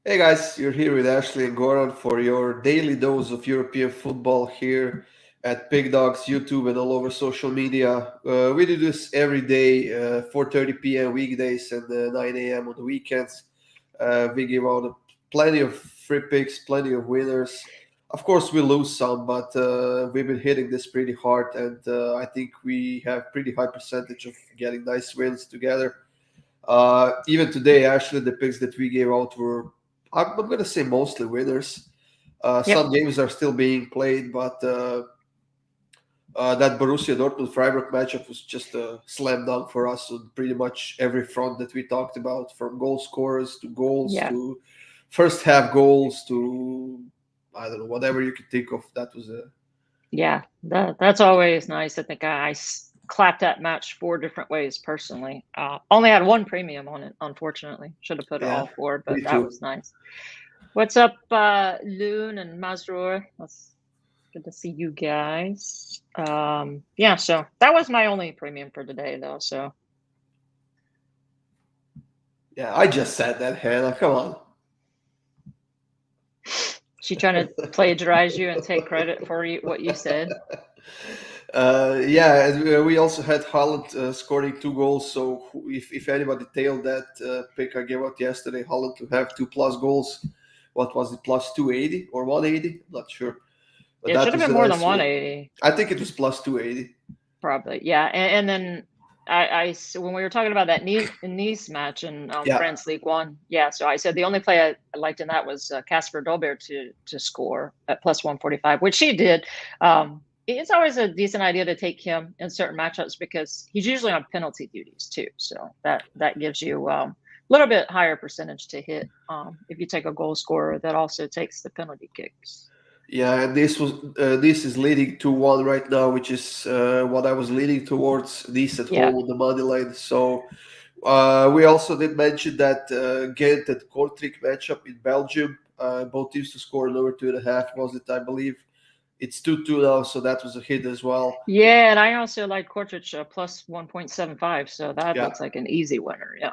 Hey guys, you're here with Ashley and Goran for your daily dose of European football here at Pig Dogs, YouTube, and all over social media. We do this every day, 4:30 p.m. weekdays and 9 a.m. on the weekends. We give out plenty of free picks, plenty of winners. Of course, we lose some, but we've been hitting this pretty hard, and I think we have pretty high percentage of getting nice wins together. Even today, actually, the picks that we gave out were, I'm going to say, mostly winners. Yep. Some games are still being played, but that Borussia Dortmund Freiburg matchup was just a slam dunk for us on pretty much every front that we talked about, from goal scorers to goals Yeah. to first half goals to I don't know, whatever you could think of. That was a Yeah. That's always nice. I think clapped that match four different ways personally. Only had one premium on it, unfortunately. Should have put it yeah, all four, but me that too. was nice. What's up, Loon and Mazrur? That's good to see you guys. Yeah, so that was my only premium for today, though. So Yeah, I just said that, Hannah. Come on. she trying to plagiarize you and take credit for what you said. Yeah, and we also had Holland scoring two goals. So if anybody tailed that pick I gave out yesterday, Holland to have two plus goals. What was it, plus 280 or 180? I'm not sure. But It should that have was been a more than nice win. 180. I think it was plus 280. Probably, yeah. And then when we were talking about that Nice match in Yeah, France League One, yeah. So I said the only play I liked in that was Casper Dolberg to score at plus 145, which he did. It's always a decent idea to take him in certain matchups because he's usually on penalty duties too. So that gives you a little bit higher percentage to hit if you take a goal scorer that also takes the penalty kicks. yeah, and this is leading to one right now, which is what I was leaning towards. This at Yeah. home on the money line. So we also did mention that Ghent and Kortrijk matchup in Belgium. Both teams to score over 2.5, was it, I believe. It's 2-2 now, so that was a hit as well. Yeah, and I also like Kortrijk plus 1.75, so that Yeah, looks like an easy winner. Yeah.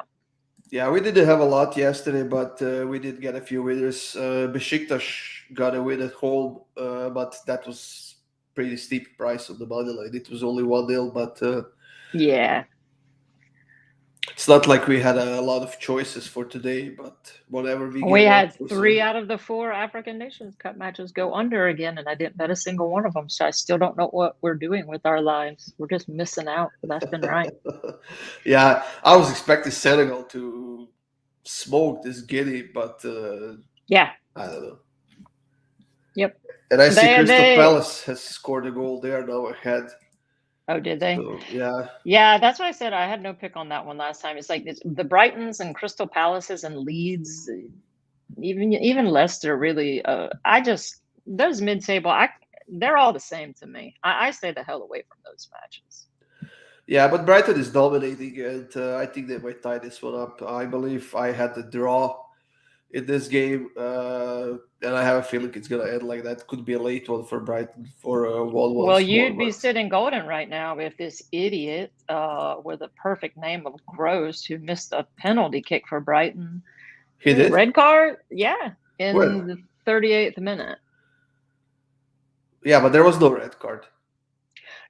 yeah, we didn't have a lot yesterday, but we did get a few winners. Besiktas got a win at home, but that was pretty steep price on the money line. It was only 1-0, but Yeah. it's not like we had a lot of choices for today. But whatever we We gave out had was three out of the four African Nations Cup matches go under again, and I didn't bet a single one of them. So I still don't know what we're doing with our lives. We're just missing out left and right. yeah, I was expecting Senegal to smoke this Guinea, but Yeah. I don't know. Yep. And I see Crystal They. Palace has scored a goal. They are now ahead. Oh, did they? So yeah, Yeah, that's why I said I had no pick on that one last time. It's like the Brightons and Crystal Palaces and Leeds, even Leicester. Really, I just those mid-table. They're all the same to me. I stay the hell away from those matches. yeah. But Brighton is dominating, and I think they might tie this one up. I believe I had the draw in this game, and I have a feeling it's gonna end like that. Could be a late one for Brighton for a 1-1 Well, score, you'd be but sitting golden right now if this idiot with the perfect name of Gross, who missed a penalty kick for Brighton, he did. red card, yeah, in Well, the 38th minute. yeah, but there was no red card.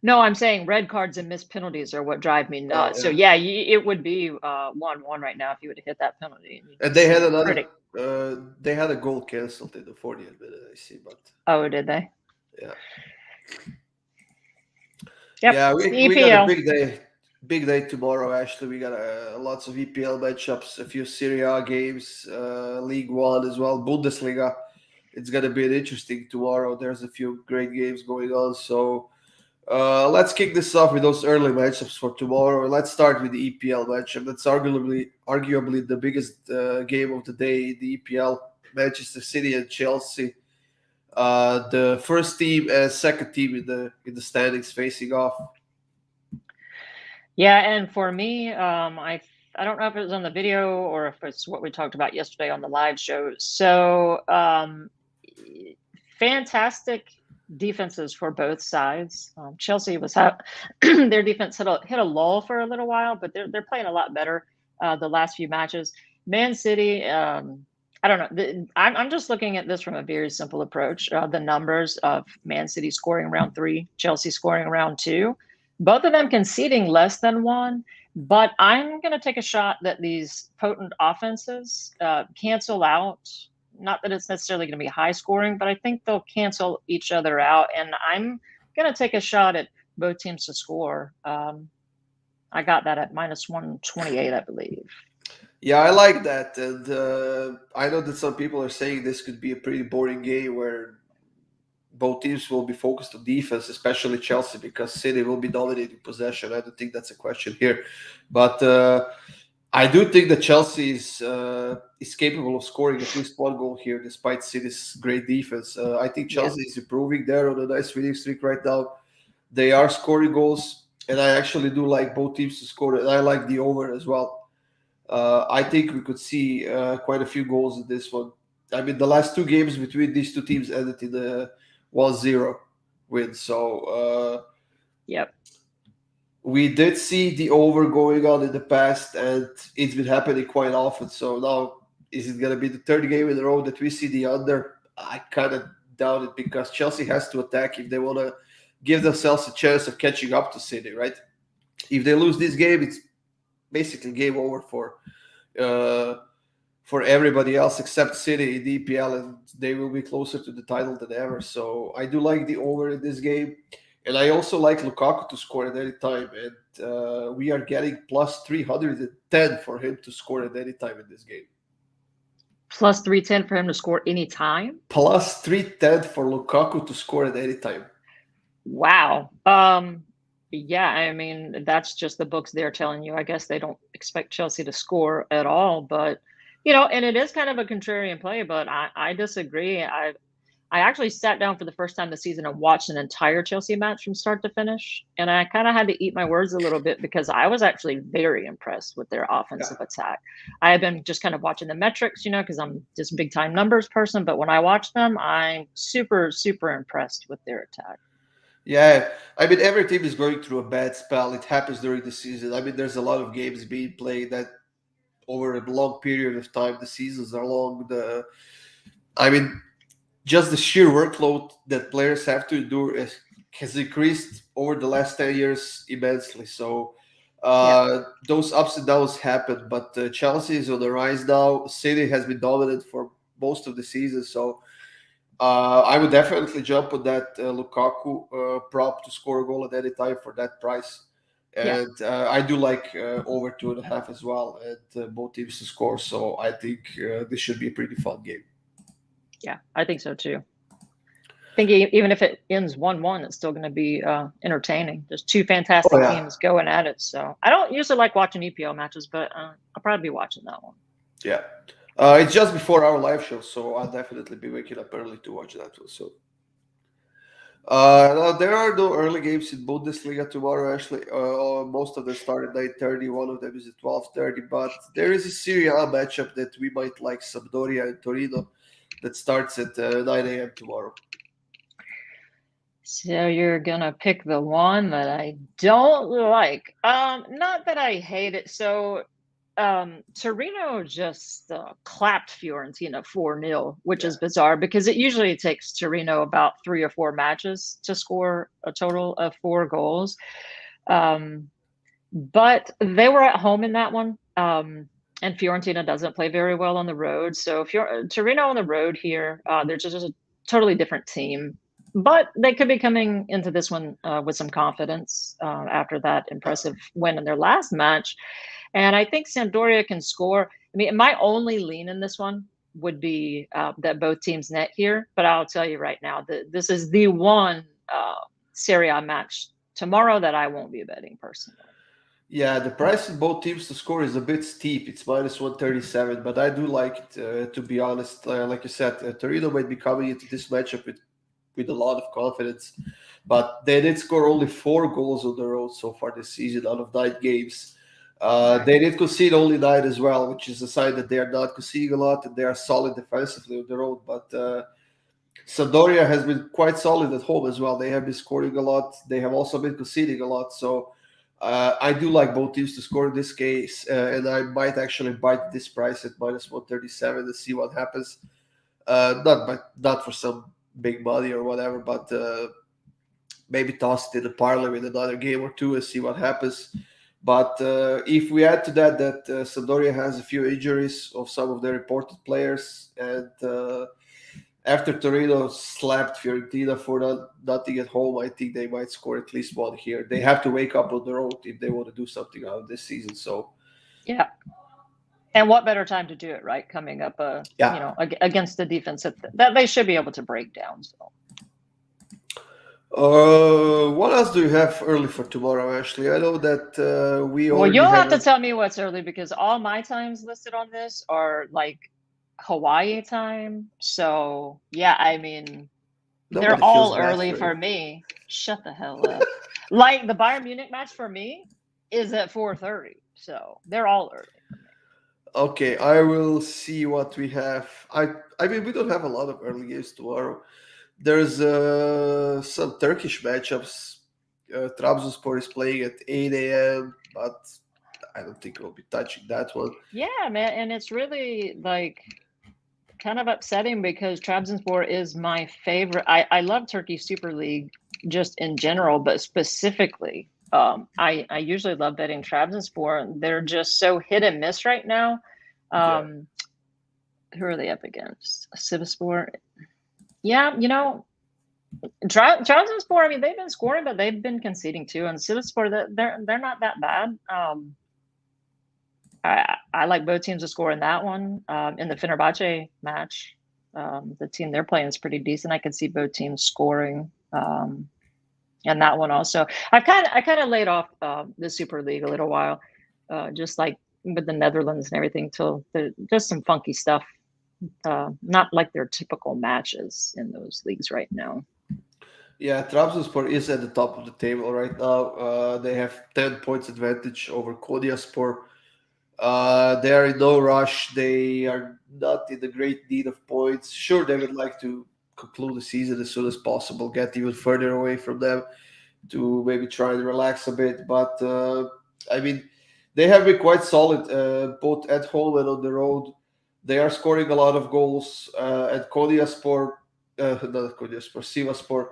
No, I'm saying red cards and missed penalties are what drive me Oh nuts. So yeah, yeah, it would be 1-1 right now if you would have hit that penalty, and you'd and be they had sitting another. pretty. They had a goal cancelled in the 40th minute. I see, but Oh, did they? yeah, Yep. yeah, we got a EPL. big day tomorrow. Actually, we got lots of EPL matchups, a few Serie A games, League One as well, Bundesliga. It's gonna be an interesting tomorrow. There's a few great games going on. So let's kick this off with those early matchups for tomorrow. Let's start with the EPL matchup. That's arguably the biggest game of the day. The EPL, Manchester City and Chelsea. The first team and second team in the standings facing off. Yeah, and for me, I don't know if it was on the video or if it's what we talked about yesterday on the live show. So, fantastic defenses for both sides. Chelsea was their defense hit a lull for a little while, but they're playing a lot better the last few matches. Man City, I don't know. I'm just looking at this from a very simple approach. The numbers of Man City scoring round 3, Chelsea scoring round 2, both of them conceding less than 1. But I'm going to take a shot that these potent offenses cancel out. Not that it's necessarily going to be high scoring, but I think they'll cancel each other out. And I'm going to take a shot at both teams to score. I got that at -128, I believe. Yeah, I like that, and I know that some people are saying this could be a pretty boring game where both teams will be focused on defense, especially Chelsea, because City will be dominating possession. I don't think that's a question here, but I do think that Chelsea is capable of scoring at least one goal here, despite City's great defense. I think Chelsea is improving there on a nice winning streak right now. They are scoring goals, and I actually do like both teams to score, and I like the over as well. I think we could see quite a few goals in this one. I mean, the last two games between these two teams ended in a 1-0 win. So Yep. we did see the over going on in the past, and it's been happening quite often. So now, is it going to be the third game in a row that we see the under? I kind of doubt it, because Chelsea has to attack if they want to give themselves a chance of catching up to City, right? If they lose this game, it's basically game over for everybody else except City in the EPL, and they will be closer to the title than ever. So I do like the over in this game, and I also like Lukaku to score at any time, and we are getting plus 310 for him to score at any time in this game. Plus 310 for him to score any time? Plus 310 for Lukaku to score at any time. Wow. Yeah, I mean, that's just the books they're telling you. I guess they don't expect Chelsea to score at all, but and it is kind of a contrarian play, but I disagree. I actually sat down for the first time this season and watched an entire Chelsea match from start to finish, and I kind of had to eat my words a little bit because I was actually very impressed with their offensive attack. I have been just kind of watching the metrics, because I'm just big time numbers person, but when I watch them, I'm super, super impressed with their attack. Yeah, I mean, every team is going through a bad spell. It happens during the season. I mean, there's a lot of games being played that over a long period of time. The seasons are long. I mean, just the sheer workload that players have to endure has increased over the last 10 years immensely. So those ups and downs happen. But Chelsea is on the rise now. City has been dominant for most of the season. So I would definitely jump on that Lukaku prop to score a goal at any time for that price. And I do like over 2.5 as well, and both teams to score. So I think this should be a pretty fun game. Yeah, I think so too. I think even if it ends 1-1, it's still going to be entertaining. There's two fantastic teams going at it. So I don't usually like watching EPL matches, but I'll probably be watching that one. Yeah. It's just before our live show, so I'll definitely be waking up early to watch that one. So now there are no early games in Bundesliga tomorrow. Actually, most of them start at 9:30. One of them is at 12:30. But there is a Serie A matchup that we might like, Sampdoria and Torino, that starts at 9 a.m. tomorrow. So you're gonna pick the one that I don't like. Not that I hate it. So Torino just clapped Fiorentina 4-0, which is bizarre because it usually takes Torino about 3 or 4 matches to score a total of 4 goals. But they were at home in that one. And Fiorentina doesn't play very well on the road. So if you're Torino on the road here, they're just a totally different team. But they could be coming into this one with some confidence after that impressive win in their last match. And I think Sampdoria can score. I mean, my only lean in this one would be that both teams net here. But I'll tell you right now that this is the one Serie A match tomorrow that I won't be betting personally. Yeah, the price of both teams to score is a bit steep. It's -137, but I do like it, to be honest. Like you said, Torino might be coming into this matchup with a lot of confidence, but they did score only 4 goals on the road so far this season out of 9 games. They did concede only 9 as well, which is a sign that they are not conceding a lot and they are solid defensively on the road. But Sampdoria has been quite solid at home as well. They have been scoring a lot. They have also been conceding a lot. So I do like both teams to score in this case, and I might actually bite this price at minus 137 and see what happens. Not for some big money or whatever, but maybe toss it in a parlay with another game or two and see what happens. But if we add to that Sampdoria has a few injuries of some of their reported players, and after Torino slapped Fiorentina for nothing at home, I think they might score at least one here. They have to wake up on the road if they want to do something out of this season. So Yeah. And what better time to do it, right? Coming up, against the defense that they should be able to break down. So. What else do you have early for tomorrow, Ashley? I know that we already. Well, you'll have to tell me what's early because all my times listed on this are like Hawaii time. So yeah, I mean, they're all early for me. Shut the hell up. Like the Bayern Munich match for me is at 4:30. So they're all early. Okay, I will see what we have. I mean, we don't have a lot of early games tomorrow. There's some Turkish matchups. Trabzonspor is playing at 8 a.m., but I don't think we'll be touching that one. Yeah, man, and it's really like kind of upsetting because Trabzonspor is my favorite. I love Turkey Super League just in general, but specifically, I usually love betting Trabzonspor. They're just so hit and miss right now. Who are they up against? Sivasspor. Yeah, Trabzonspor. I mean, they've been scoring, but they've been conceding too. And Sivasspor, they're not that bad. I like both teams to score in that one. In the Fenerbahce match, the team they're playing is pretty decent. I could see both teams scoring. And that one also. I kind of laid off the Super League a little while, just like with the Netherlands and everything, till just some funky stuff. Not like their typical matches in those leagues right now. Yeah, Trabzonspor is at the top of the table right now. They have 10 points advantage over Konyaspor. They are in no rush. They are not in the great need of points. Sure, they would like to conclude the season as soon as possible, get even further away from them to maybe try and relax a bit. But I mean, they have been quite solid both at home and on the road. They are scoring a lot of goals. At Konyaspor, not Konyaspor, Sivasspor,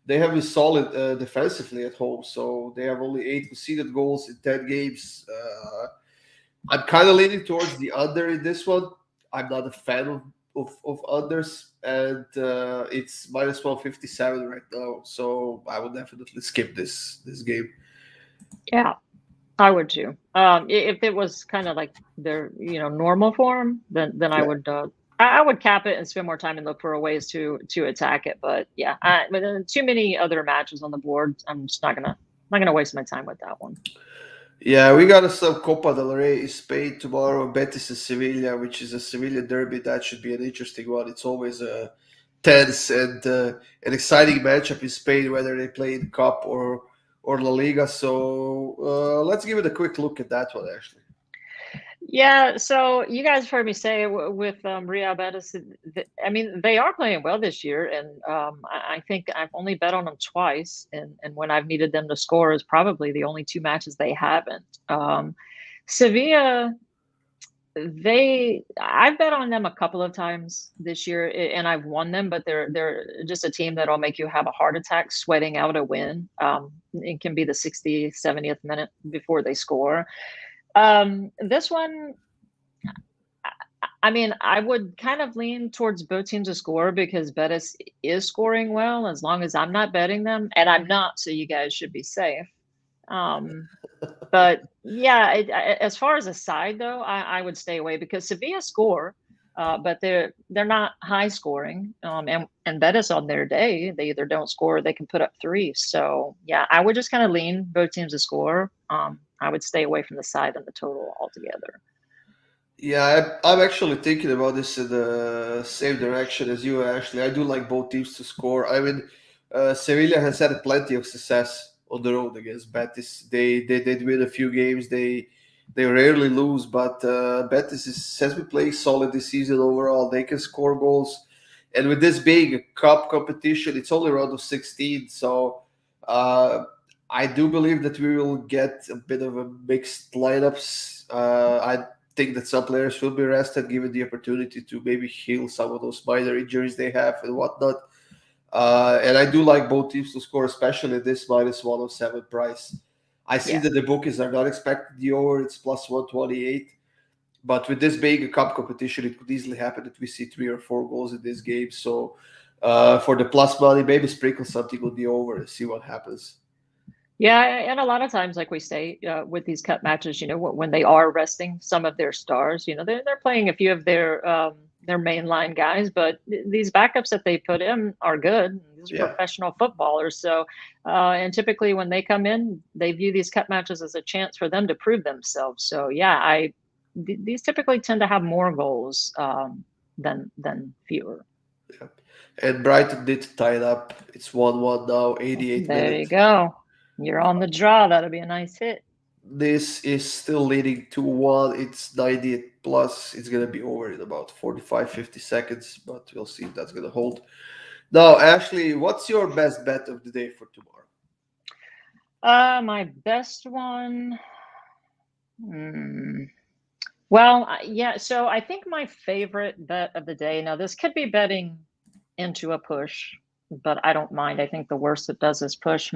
they have been solid defensively at home. So they have only 8 conceded goals in 10 games. I'm kind of leaning towards the under in this one. I'm not a fan of unders, and it's minus 157 right now. So I would definitely skip this game. Yeah, I would too. If it was kind of like their normal form, then I would I would cap it and spend more time and look for ways to attack it. But yeah, but too many other matches on the board. I'm just not gonna waste my time with that one. Yeah, we got some Copa del Rey in Spain tomorrow. Betis and Sevilla, which is a Sevilla derby. That should be an interesting one. It's always a tense and an exciting matchup in Spain, whether they play in Cup or La Liga. So let's give it a quick look at that one, actually. Yeah, so you guys heard me say with Real Betis, I mean, they are playing well this year, and I think I've only bet on them twice, and when I've needed them to score is probably the only 2 matches they haven't. Sevilla, I've bet on them a couple of times this year, and I've won them, but they're just a team that'll make you have a heart attack sweating out a win. It can be the 60th, 70th minute before they score. This one, I mean, I would kind of lean towards both teams to score because Betis is scoring well as long as I'm not betting them, and I'm not, so you guys should be safe. But yeah, as far as a side though, I would stay away because Sevilla score, but they're not high scoring. And Betis on their day, they either don't score or they can put up 3. So yeah, I would just kind of lean both teams to score. I would stay away from the side and the total altogether. Yeah, I'm actually thinking about this in the same direction as you, Ashley. I do like both teams to score. I mean, Sevilla has had plenty of success on the road against Betis. They did win a few games. They rarely lose, but Betis has been playing solid this season overall. They can score goals, and with this being a cup competition, it's only round of 16, so I do believe that we will get a bit of a mixed lineups. I think that some players will be rested, given the opportunity to maybe heal some of those minor injuries they have and whatnot. And I do like both teams to score, especially this -107 price. I see Yeah. that the bookies are not expecting the over; it's +128. But with this being a cup competition, it could easily happen that we see 3 or 4 goals in this game. So for the plus money, maybe sprinkle something on the over and see what happens. Yeah, and a lot of times, like we say, with these cup matches, when they are resting some of their stars, they're playing a few of their mainline guys, but these backups that they put in are good. These are Yeah. professional footballers, so and typically when they come in, they view these cup matches as a chance for them to prove themselves. So yeah, these typically tend to have more goals than fewer. Yeah. And Brighton did tie it up. It's 1-1 now, 88 There you minutes. go. You're on the draw. That'll be a nice hit. This is still leading 2-1. It's 98 plus. It's going to be over in about 45, 50 seconds, but we'll see if that's going to hold. Now, Ashley, what's your best bet of the day for tomorrow? My best one. Hmm. Well, yeah. So I think my favorite bet of the day. Now, this could be betting into a push, but I don't mind. I think the worst it does is push.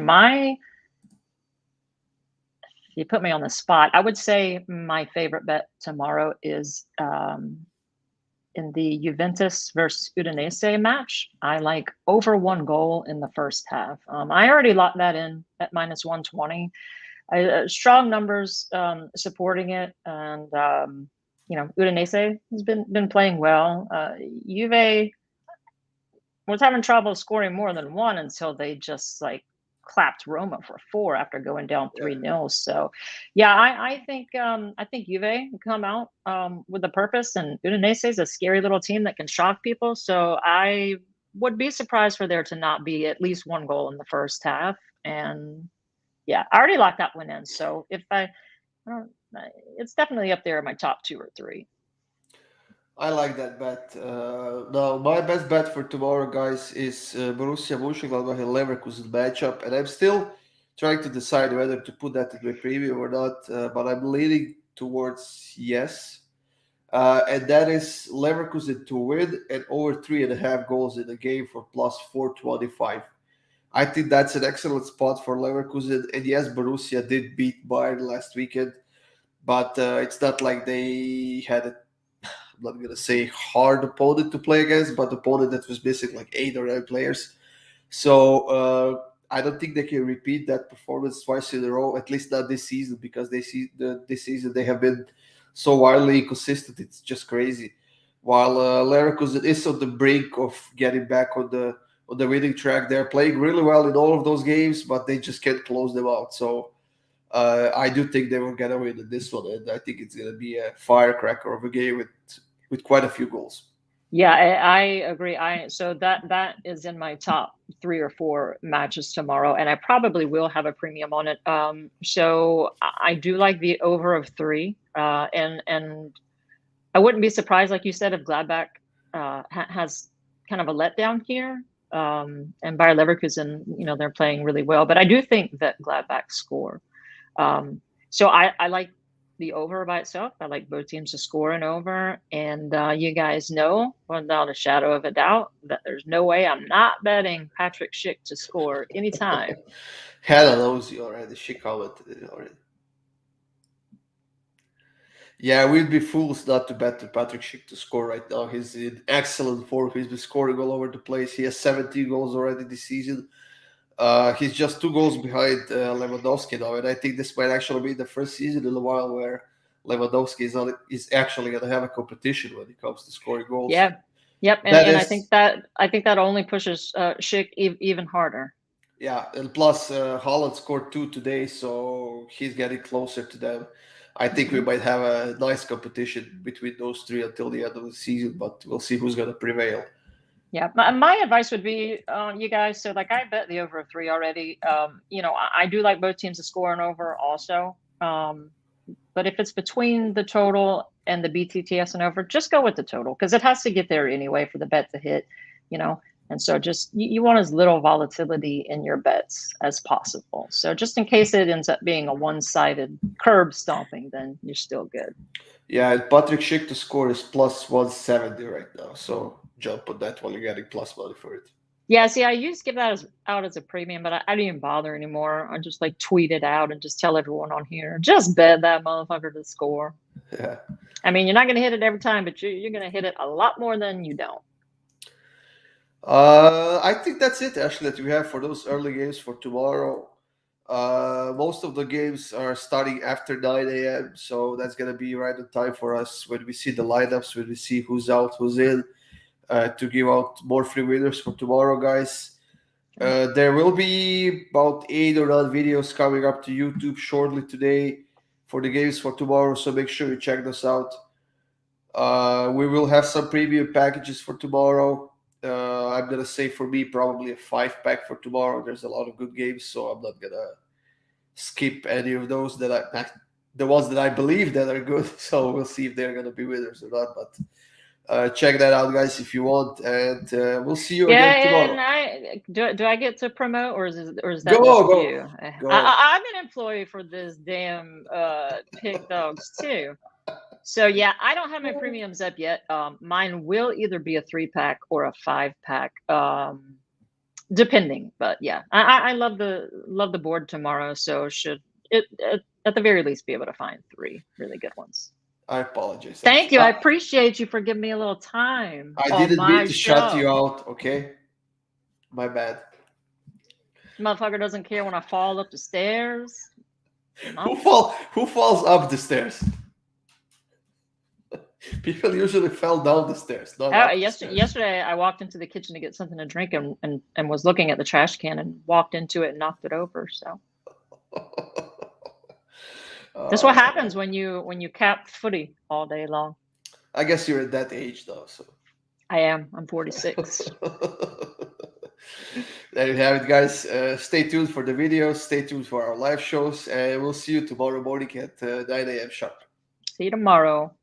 You put me on the spot. I would say my favorite bet tomorrow is in the Juventus versus Udinese match. I like over 1 goal in the first half. I already locked that in at -120. Strong numbers supporting it, and Udinese has been playing well. Juve was having trouble scoring more than one until they just like clapped Roma for 4 after going down Yeah. 3-0. So, yeah, I think Juve can come out with a purpose, and Udinese is a scary little team that can shock people. So I would be surprised for there to not be at least 1 goal in the first half. And yeah, I already locked that one in. So if I don't, it's definitely up there in my top 2 or 3. I like that bet. Now, my best bet for tomorrow, guys, is Borussia Mönchengladbach and Leverkusen matchup, and I'm still trying to decide whether to put that in my preview or not. But I'm leaning towards yes, and that is Leverkusen to win and over 3.5 goals in the game for +425. I think that's an excellent spot for Leverkusen. And yes, Borussia did beat Bayern last weekend, but it's not like they had a, I'm not gonna say hard opponent to play against, but opponent that was missing like 8 or 9 players. So I don't think they can repeat that performance twice in a row, at least not this season, because this season they have been so wildly inconsistent. It's just crazy. While Leverkusen is on the brink of getting back on the winning track, they're playing really well in all of those games, but they just can't close them out. So I do think they will get a win in this one, and I think it's going to be a firecracker of a game with quite a few goals. Yeah, I agree. So that is in my top 3 or 4 matches tomorrow, and I probably will have a premium on it. So I do like the over of 3, and I wouldn't be surprised, like you said, if Gladbach has kind of a letdown here. And Bayer Leverkusen, they're playing really well, but I do think that Gladbach score. So I like the over by itself. I like both teams to score and over. And you guys know, without a shadow of a doubt, that there's no way I'm not betting Patrick Schick to score anytime. Hannah knows you already. She commented it already. Yeah, we'd be fools not to bet Patrick Schick to score right now. He's in excellent form. He's been scoring all over the place. He has 17 goals already this season. He's just 2 goals behind Lewandowski now, and I think this might actually be the first season in a while where Lewandowski is actually going to have a competition when it comes to scoring goals. Yeah. Yep. And I think that only pushes Schick even harder. Yeah, and plus Holland scored 2 today, so he's getting closer to them. I think we might have a nice competition between those 3 until the end of the season, but we'll see who's going to prevail. Yeah, my advice would be, you guys. So, like, I bet the over of 3 already. I do like both teams to score and over also. But if it's between the total and the BTTS and over, just go with the total because it has to get there anyway for the bet to hit. And so just you want as little volatility in your bets as possible. So just in case it ends up being a one-sided curb stomping, then you're still good. Yeah, and Patrick Schick to score is plus 170 right now. So jump on that while you're getting plus money for it. Yeah, see, I used to give that out as a premium, but I don't even bother anymore. I just like tweet it out and just tell everyone on here, just bet that motherfucker to score. Yeah. I mean, you're not going to hit it every time, but you're going to hit it a lot more than you don't. I think that's it, Ashley, that we have for those early games for tomorrow. Most of the games are starting after 9 a.m., so that's going to be right on time for us when we see the lineups, when we see who's out, who's in, to give out more free winners for tomorrow, guys. There will be about 8 or 9 videos coming up to YouTube shortly today for the games for tomorrow, so make sure you check those out. We will have some premium packages for tomorrow. I'm gonna say for me probably a 5-pack for tomorrow. There's a lot of good games, so I'm not gonna skip any of those the ones that I believe that are good. So we'll see if they're gonna be winners or not. But check that out, guys, if you want, and we'll see you again tomorrow. And do I get to promote, or is that Go, just go, you? go. I'm an employee for this damn Pig Dogs too. So yeah, I don't have my premiums up yet. Mine will either be a 3-pack or a 5-pack, depending. But yeah, I love the board tomorrow. So should it at the very least be able to find 3 really good ones. I apologize. Thank you. I appreciate you for giving me a little time. I didn't mean to shut you out. Okay, my bad. Motherfucker doesn't care when I fall up the stairs. Who falls up the stairs? People usually fell down the stairs. Yesterday, I walked into the kitchen to get something to drink and was looking at the trash can and walked into it and knocked it over. So that's what happens when you cap footy all day long. I guess you're at that age though. So I am. I'm 46. There you have it, guys. Stay tuned for the videos. Stay tuned for our live shows, and we'll see you tomorrow morning at 9 a.m. sharp. See you tomorrow.